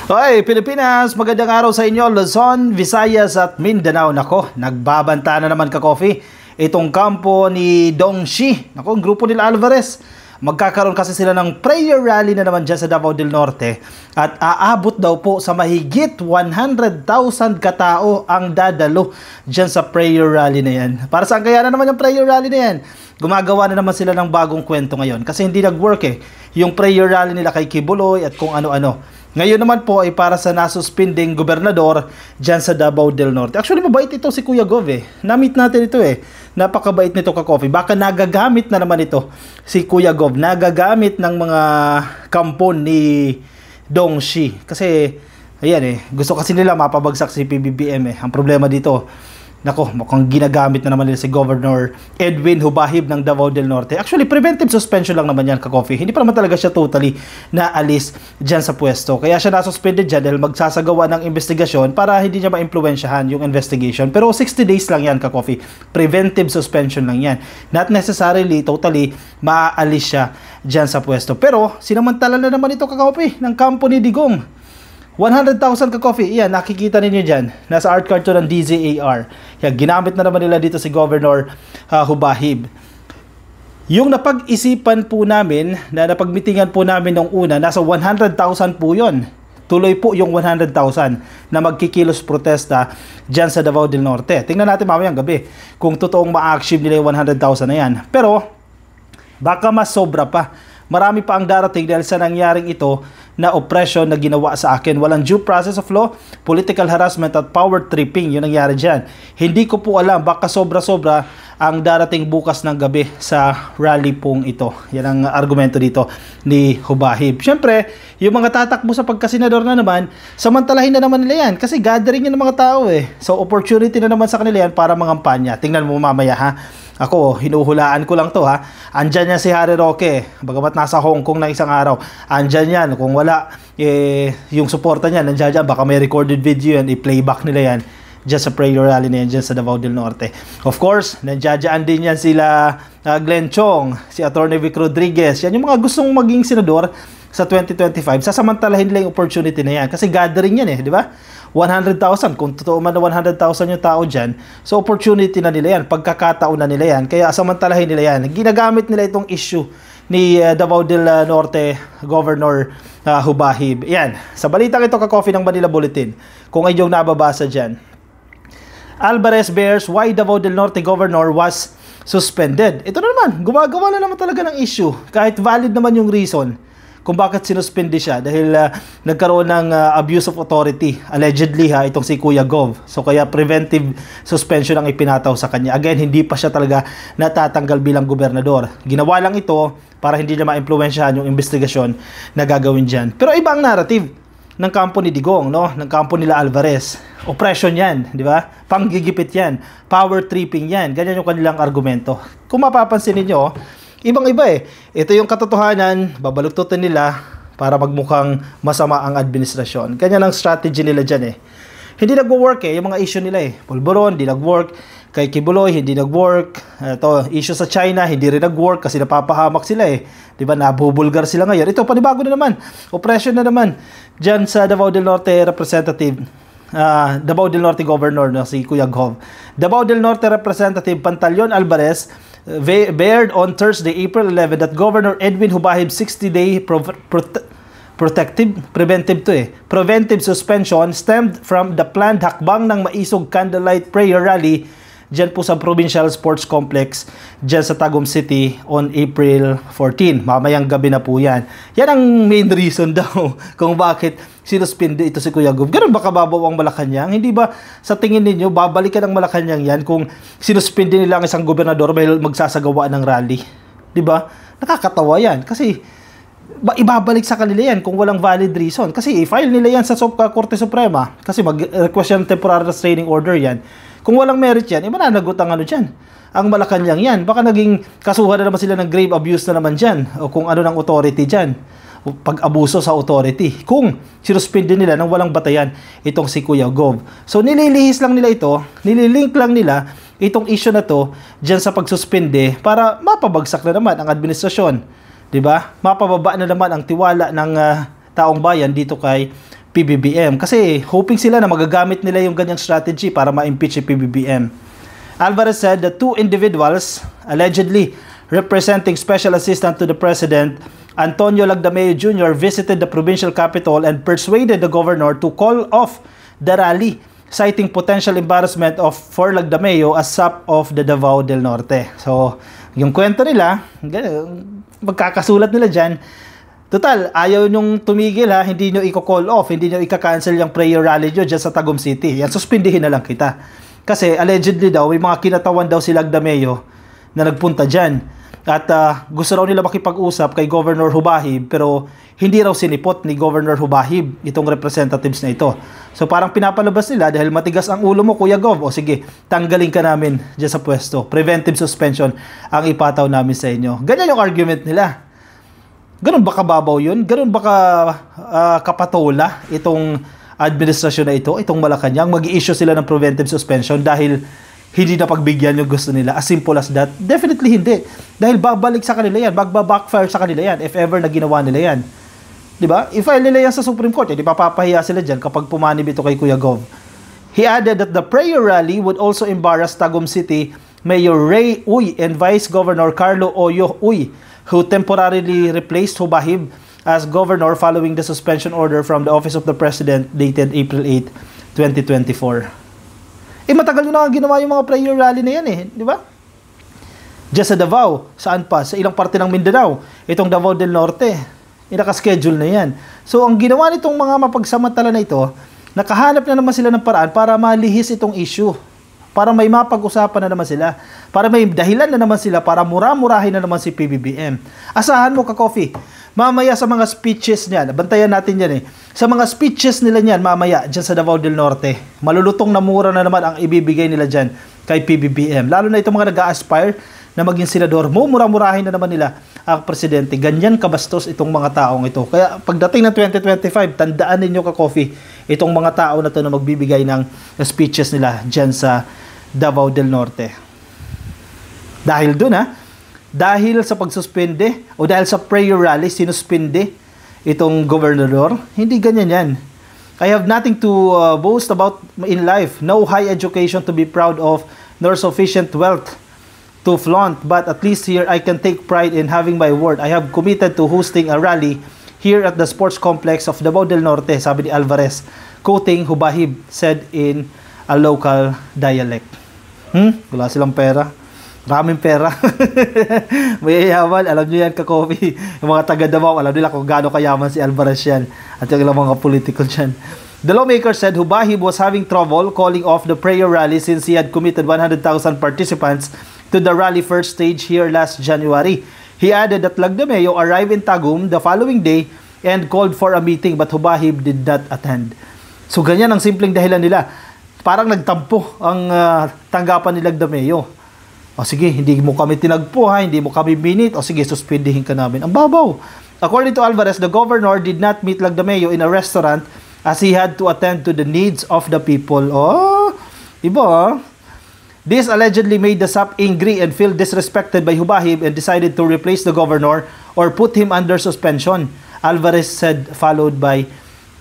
Hoy, Pilipinas! Magandang araw sa inyo, Luzon, Visayas at Mindanao. Nako, nagbabanta na naman ka-coffee itong kampo ni Dong Xi. Nako, ang grupo nila Alvarez. Magkakaroon kasi sila ng prayer rally na naman dyan sa Davao del Norte. At aabot daw po sa mahigit 100,000 katao ang dadalo dyan sa prayer rally na yan. Para saan kaya na naman yung prayer rally na yan? Gumagawa na naman sila ng bagong kwento ngayon. Kasi hindi nag-work yung prayer rally nila kay Kibuloy at kung ano-ano. Ngayon naman po ay para sa nasuspending gobernador dyan sa Davao del Norte. Actually, mabait ito si Kuya Gov Na-meet natin ito Napakabait nito ka-coffee. Baka nagagamit na naman ito si Kuya Gov. Nagagamit ng mga kampon ni Dong Xi. Kasi, ayan gusto kasi nila mapabagsak si PBBM Ang problema dito, nako, mukhang ginagamit na naman nila si Governor Edwin Hubahib ng Davao del Norte. Actually, preventive suspension lang naman yan, ka-coffee. Hindi pa naman talaga siya totally naalis dyan sa pwesto. Kaya siya nasuspended dyan dahil magsasagawa ng investigasyon para hindi niya ma-impluensyahan yung investigation. Pero 60 days lang yan, ka-coffee. Preventive suspension lang yan. Not necessarily, totally, maaalis siya dyan sa pwesto. Pero, sinamantala na naman ito, ka-coffee, ng kampo ni Digong. 100,000 ka-coffee. Yan, nakikita ninyo dyan. Nasa art card to ng DZAR. Yan, ginamit na naman nila dito si Governor Hubahib. Yung napag-isipan po namin, na napagmitingan po namin nung una, nasa 100,000 po yun. Tuloy po yung 100,000 na magkikilos protesta dyan sa Davao del Norte. Tingnan natin mamayang gabi kung totoong ma-achieve nila yung 100,000 na yan. Pero, baka mas sobra pa. Marami pa ang darating dahil sa nangyaring ito na oppression na ginawa sa akin. Walang due process of law, political harassment at power tripping. Yun nangyari dyan. Hindi ko po alam, baka sobra-sobra ang darating bukas ng gabi sa rally pong ito. Yan ang argumento dito ni Hubahib. Siyempre, yung mga tatakbo sa pagkasenador na naman, samantalahin na naman nila yan. Kasi gathering yan ng mga tao So, opportunity na naman sa kanila yan para mangampanya. Tingnan mo mamaya Ako, hinuhulaan ko lang to Andyan yan si Harry Roque. Bagamat nasa Hong Kong na isang araw. Andyan yan. Kung wala, yung suporta niya, nandiyan dyan. Baka may recorded video yan. I-playback nila yan. Dyan sa prayer rally na yan. Dyan sa Davao del Norte. Of course, nandiyan din yan sila Glenn Chong, si Atty. Vic Rodriguez. Yan yung mga gustong maging senador sa 2025. Sasamantalahin nila yung opportunity na yan. Kasi gathering yan di ba? 100,000. Kung totoo man na 100,000 yung tao dyan, so opportunity na nila yan. Pagkakataon na nila yan. Kaya samantalahin nila yan. Ginagamit nila itong issue ni Davao del Norte Governor Hubahib. Yan. Sa balitang ito, ka-coffee ng Manila Bulletin. Kung inyong nababasa dyan. Alvarez bears why Davao del Norte Governor was suspended. Ito na naman. Gumagawa na naman talaga ng issue. Kahit valid naman yung reason kung bakit sinuspindi siya dahil nagkaroon ng abuse of authority allegedly itong si Kuya Gov. So kaya preventive suspension ang ipinataw sa kanya. Again, hindi pa siya talaga natatanggal bilang gobernador. Ginawa lang ito para hindi niya ma-impluwensyahan yung investigasyon na gagawin diyan. Pero iba ang narrative ng kampo ni Digong, ng kampo nila Alvarez. Oppression yan, di ba? Panggigipit yan, power tripping yan. Ganyan yung kanilang argumento. Kung mapapansin niyo, ibang-iba Ito yung katotohanan, babaluktutin nila para magmukhang masama ang administrasyon. Ganyan ang strategy nila dyan Hindi nag-work yung mga issue nila Pulburon, hindi nag-work. Kay Kibuloy, hindi nag-work. Ito, issue sa China, hindi rin nag-work kasi napapahamak sila Diba, nabubulgar sila ngayon. Ito, panibago na naman. Oppression na naman. Dyan sa Davao del Norte Representative, Davao del Norte Governor si Kuya Gov. Davao del Norte Representative Pantaleon Alvarez bared on Thursday, April 11 that Governor Edwin Hubahib's 60-day preventive suspension stemmed from the planned hakbang ng Maisog Candlelight Prayer Rally dyan po sa Provincial Sports Complex dyan sa Tagum City on April 14. Mamayang gabi na po yan. Yan ang main reason daw kung bakit sinuspindi ito si Kuya Gov. Ganun ba kababaw ang Malacanang? Hindi ba sa tingin ninyo babalikan ang Malacanang yan kung sinuspindi nila ang isang gobernador dahil magsasagawa ng rally? Diba? Nakakatawa yan. Kasi ibabalik sa kanila yan kung walang valid reason. Kasi i-file nila yan sa Korte Suprema. Kasi mag-request yan temporary restraining order yan. Kung walang merit yan, mananagot ang dyan. Ang Malacanang yan. Baka naging kasuhan na naman sila ng grave abuse na naman dyan. O kung ano ng authority dyan. O pag-abuso sa authority. Kung sinuspindi nila ng walang batayan itong si Kuya Gov. So nililihis lang nila ito. Nililink lang nila itong issue na to dyan sa pagsuspindi para mapabagsak na naman ang administrasyon. 'Di ba? Mapababa na naman ang tiwala ng taong bayan dito kay PBBM. Kasi hoping sila na magagamit nila yung ganyang strategy para ma-impeach si PBBM. Alvarez said that two individuals allegedly representing Special Assistant to the President Antonio Lagdameo Jr. visited the provincial capital and persuaded the governor to call off the rally, citing potential embarrassment for Lagdameo as SAP of the Davao del Norte. So, yung kwento nila, magkakasulat nila dyan, total, ayaw nyong tumigil ha, hindi nyo i-call off, hindi nyo i-cancel yung prayer rally nyo dyan sa Tagum City. Yan, suspindihin na lang kita. Kasi allegedly daw, may mga kinatawan daw si Lagdameo na nagpunta dyan. At gusto raw nila makipag-usap kay Governor Hubahib, pero hindi raw sinipot ni Governor Hubahib itong representatives na ito. So parang pinapalabas nila dahil matigas ang ulo mo, Kuya Gov, o sige, tanggalin ka namin dyan sa pwesto. Preventive suspension ang ipataw namin sa inyo. Ganyan yung argument nila. Ganun ba kababaw yun? Ganun ba kapatola itong administrasyon na ito, itong Malacanang? Mag-i-issue sila ng preventive suspension dahil hindi na pagbigyan yung gusto nila. As simple as that? Definitely hindi. Dahil babalik sa kanila yan. Magbabackfire sa kanila yan if ever na ginawa nila yan. Diba? I-file nila yan sa Supreme Court. Hindi papapahiya sila dyan kapag pumanib ito kay Kuya Gov. He added that the prayer rally would also embarrass Tagum City Mayor Ray Uy and Vice Governor Carlo Oyo Uy, who temporarily replaced Hubahib as governor following the suspension order from the Office of the President dated April 8, 2024. Matagal na ginawa yung mga prayer rally na yan di ba? Diyan sa Davao, saan pa? Sa ilang parte ng Mindanao, itong Davao del Norte, naka-schedule na yan. So, ang ginawa nitong mga mapagsamantala na ito, nakahanap na naman sila ng paraan para malihis itong issue. Para may mapag-usapan na naman sila. Para may dahilan na naman sila para mura-murahin na naman si PBBM. Asahan mo, Ka-Coffee, mamaya sa mga speeches niyan, bantayan natin yan sa mga speeches nila niyan, mamaya, dyan sa Davao del Norte, malulutong na mura na naman ang ibibigay nila dyan kay PBBM. Lalo na itong mga nag-a-aspire na maging senador, mumura-murahin na naman nila ang presidente. Ganyan kabastos itong mga taong ito. Kaya pagdating ng 2025, tandaan ninyo, Ka-Coffee, itong mga tao na ito na magbibigay ng speeches nila dyan sa Davao del Norte. Dahil dun dahil sa pagsuspende o dahil sa prayer rally, sinuspende itong gobernador, hindi ganyan yan. I have nothing to boast about in life. No high education to be proud of, nor sufficient wealth to flaunt. But at least here, I can take pride in having my word. I have committed to hosting a rally here at the sports complex of Davao del Norte, sabi ni Alvarez, quoting Hubahib, said in a local dialect. Wala silang pera. Maraming pera. May yaman, alam nyo yan, Ka-Coffee. Yung mga taga Davao, alam nila kung gaano kayaman si Alvarez yan. At yung ilang mga political dyan. The lawmaker said Hubahib was having trouble calling off the prayer rally since he had committed 100,000 participants to the rally first stage here last January. He added that Lagdameo arrived in Tagum the following day and called for a meeting but Hubahib did not attend. So ganyan ang simpleng dahilan nila. Parang nagtampo ang tanggapan ni Lagdameo. O sige, hindi mo kami tinagpo hindi mo kami binit. O sige, suspindihin ka namin. Ang babaw. According to Alvarez, the governor did not meet Lagdameo in a restaurant as he had to attend to the needs of the people. Oh, iba This allegedly made the SAP angry and feel disrespected by Hubahib and decided to replace the governor or put him under suspension, Alvarez said, followed by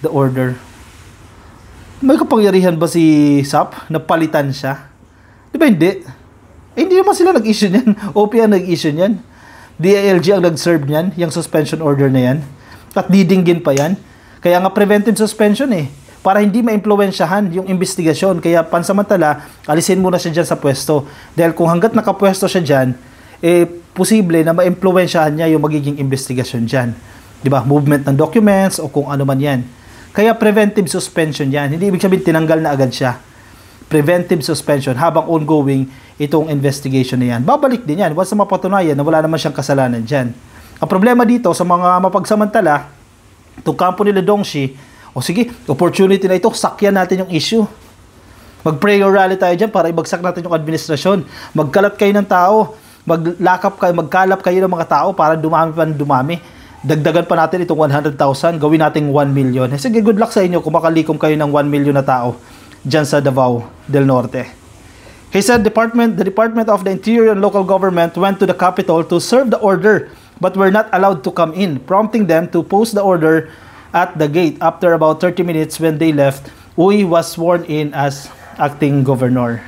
the order. May kapangyarihan ba si SAP na palitan siya? Di ba hindi? Hindi naman sila nag-issue niyan. OP ang nag-issue niyan. DILG ang nag-serve niyan, yung suspension order na yan. At didinggin pa yan. Kaya nga preventive suspension para hindi ma-impluwensyahan yung investigasyon. Kaya pansamantala, alisin muna siya dyan sa pwesto. Dahil kung hanggat nakapwesto siya dyan, posible na ma-impluwensyahan niya yung magiging investigasyon dyan. Diba? Movement ng documents o kung ano man yan. Kaya preventive suspension yan. Hindi ibig sabihin tinanggal na agad siya. Preventive suspension habang ongoing itong investigation na yan. Babalik din yan once na mapatunayan na wala naman siyang kasalanan dyan. Ang problema dito sa mga mapagsamantala, itong kampo nila Dongshi, o sige, opportunity na ito, sakyan natin yung issue. Mag-prayer rally tayo dyan para ibagsak natin yung administrasyon. Magkalat kayo ng tao, magkalap kayo ng mga tao para dumami. Dagdagan pa natin itong 100,000, gawin natin 1 million. Sige, good luck sa inyo kung makalikom kayo ng 1 million na tao dyan sa Davao del Norte. He said the Department of the Interior and Local Government went to the capital to serve the order but were not allowed to come in, prompting them to post the order at the gate. After about 30 minutes when they left, Uy was sworn in as acting governor.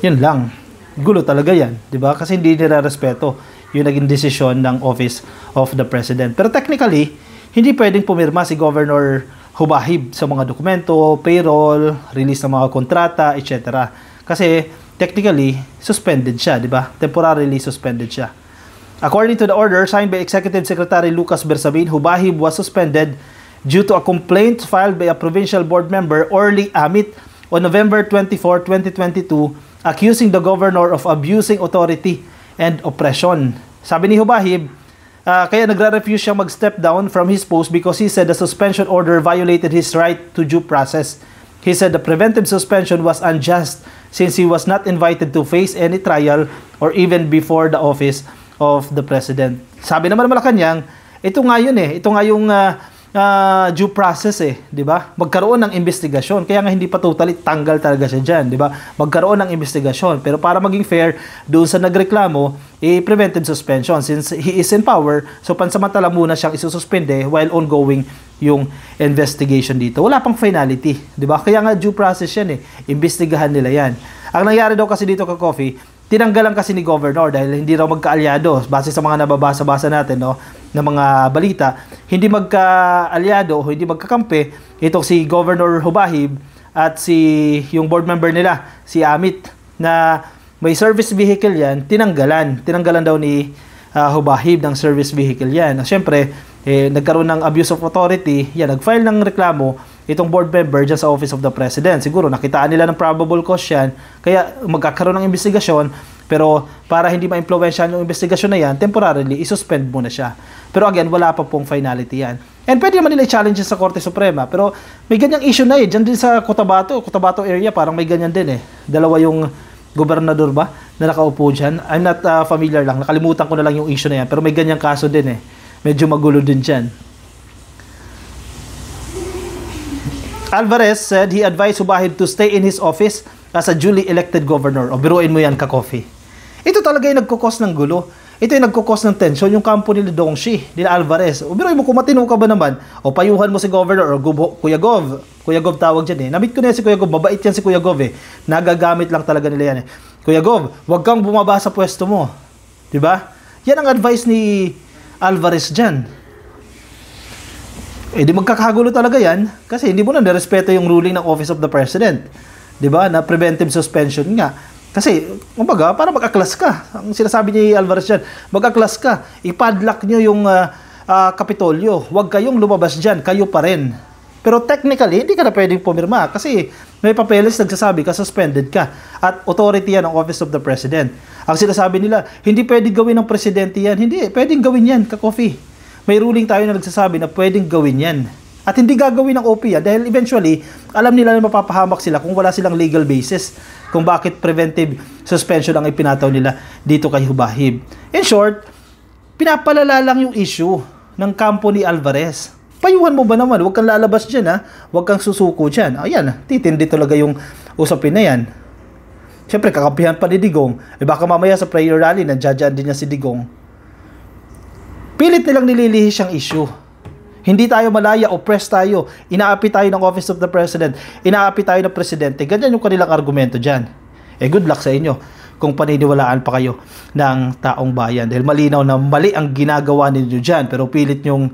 Yun lang. Gulo talaga yan, di ba? Kasi hindi nire-respeto yung naging desisyon ng Office of the President. Pero technically, hindi pwedeng pumirma si Governor Hubahib sa mga dokumento, payroll, release ng mga kontrata, etc. Kasi technically, suspended siya, di ba? Temporarily suspended siya. According to the order signed by Executive Secretary Lucas Bersamin, Hubahib was suspended due to a complaint filed by a provincial board member, Orly Amit, on November 24, 2022, accusing the governor of abusing authority and oppression. Sabi ni Hubahib, kaya nagre-refuse siya mag-step down from his post because he said the suspension order violated his right to due process. He said the preventive suspension was unjust since he was not invited to face any trial or even before the office of the president. Sabi naman ng Malacanang, ito nga yun ito nga yung due process di ba? Magkaroon ng investigasyon. Kaya nga hindi pa totally tanggal talaga siya diyan, di ba? Magkaroon ng investigasyon. Pero para maging fair doon sa nagreklamo, preventive suspension since he is in power. So pansamantala muna siyang isususpende while ongoing yung investigation dito. Wala pang finality, di ba? Kaya nga due process yan Imbestigahan nila yan. Ang nangyari daw kasi dito Coffee, tinanggalan kasi ni Governor dahil hindi raw magkaalyado base sa mga nababasa-basa natin ng mga balita, hindi magkaalyado o hindi magkakampi itong si Governor Hubahib at yung board member nila, si Amit, na may service vehicle yan, tinanggalan daw ni Hubahib ng service vehicle yan. Siyempre, nagkaroon ng abuse of authority, nag-file ng reklamo itong board member dyan sa Office of the President. Siguro nakitaan nila ng probable cause yan, kaya magkakaroon ng investigasyon, pero para hindi ma-impluwensyahan yung investigasyon na yan, temporarily, isuspend muna siya. Pero again, wala pa pong finality yan. And pwede naman nila i-challenge sa Korte Suprema, pero may ganyang issue na dyan din sa Cotabato area, parang may ganyan din Dalawa yung gobernador ba na nakaupo dyan. I'm not familiar lang, nakalimutan ko na lang yung issue na yan, pero may ganyang kaso din Medyo magulo din dyan. Alvarez said he advised Hubahib to stay in his office as a duly elected governor. O biruin mo yan Coffee. Ito talaga yung nagkukos ng gulo. Ito yung nagkukos ng tension, yung kampo ni Dongshi, ni Alvarez. O biruin mo, kung matino ka ba naman, o payuhan mo si governor, o Kuya Gov. Kuya Gov tawag dyan Namit ko na yan si Kuya Gov, mabait yan si Kuya Gov Nagagamit lang talaga nila yan Kuya Gov, wag kang bumaba sa pwesto mo. Diba? Yan ang advice ni Alvarez dyan. Di magkakagulo talaga yan kasi hindi mo na nirespeto yung ruling ng Office of the President. Di ba? Na preventive suspension nga. Kasi, kumbaga, para mag-aklas ka. Ang sinasabi ni Alvarez dyan, mag-aklas ka. Ipadlock nyo yung Kapitolyo. Huwag kayong lumabas dyan. Kayo pa rin. Pero technically, hindi ka na pwedeng pumirma kasi may papeles nagsasabi ka, suspended ka. At authority yan ng Office of the President. Ang sinasabi nila, hindi pwedeng gawin ng presidente yan. Hindi, pwedeng gawin yan, Coffee. May ruling tayo na nagsasabi na pwedeng gawin yan. At hindi gagawin ng OP yan dahil eventually, alam nila na mapapahamak sila kung wala silang legal basis kung bakit preventive suspension ang ipinataw nila dito kay Hubahib. In short, pinapalala lang yung issue ng kampo ni Alvarez. Payuhan mo ba naman? Huwag kang lalabas dyan Huwag kang susuko dyan. Ayan titindi talaga yung usapin na yan. Siyempre, kakampihan pa ni Digong. Baka mamaya sa prayer rally, nandiyan din niya si Digong. Pilit nilang nililihis siyang issue. Hindi tayo malaya, oppressed tayo. Inaapi tayo ng Office of the President. Inaapi tayo ng Presidente. Ganyan yung kanilang argumento dyan. Good luck sa inyo kung paniniwalaan pa kayo ng taong bayan. Dahil malinaw na mali ang ginagawa ninyo dyan. Pero pilit nyong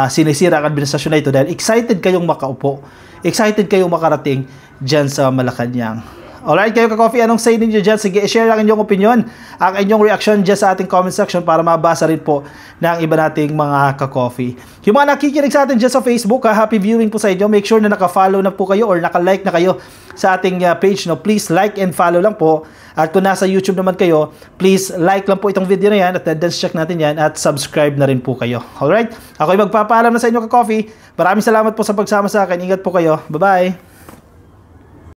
sinisira ang administrasyon na ito dahil excited kayong makaupo. Excited kayong makarating dyan sa Malacanang. Alright, kayo Coffee, anong say ninyo dyan? Sige, share ang inyong opinion, ang inyong reaction dyan sa ating comment section para mabasa rin po ng iba nating mga Coffee. Yung mga nakikinig sa atin dyan sa Facebook, happy viewing po sa inyo. Make sure na naka-follow na po kayo or naka-like na kayo sa ating page. Please like and follow lang po. At kung nasa YouTube naman kayo, please like lang po itong video na yan, attendance check natin yan, at subscribe na rin po kayo. Alright, ako'y magpapaalam na sa inyo Coffee. Maraming salamat po sa pagsama sa akin. Ingat po kayo. Bye-bye!